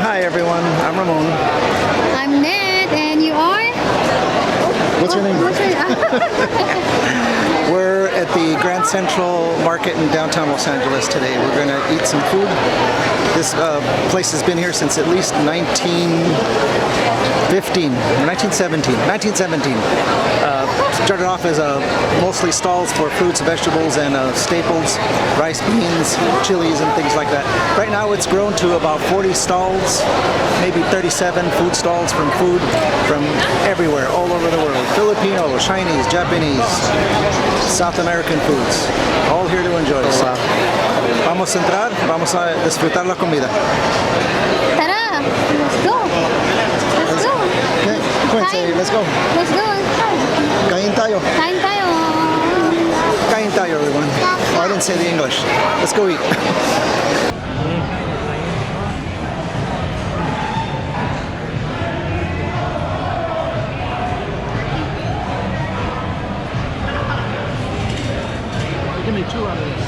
Hi everyone, I'm Ramon. I'm Ned, and you are? What's your name? We're at the Grand Central Market in downtown Los Angeles today. We're going to eat some food. This place has been here since at least 1915 or 1917. 1917. Started off as mostly stalls for fruits, vegetables, and staples, rice, beans, chilies, and things like that. Right now it's grown to about 40 stalls, maybe 37 food stalls from everywhere, all over the world. Filipino, Chinese, Japanese, South American foods, all here to enjoy. So, vamos a entrar, vamos a disfrutar la comida. Tara, let's go. Let's go. Okay, Quincy, let's go. Let's go. Kain tayo. Kain tayo. Kain tayo, everyone. Oh, I didn't say the English. Let's go eat. Give me 2 out of this.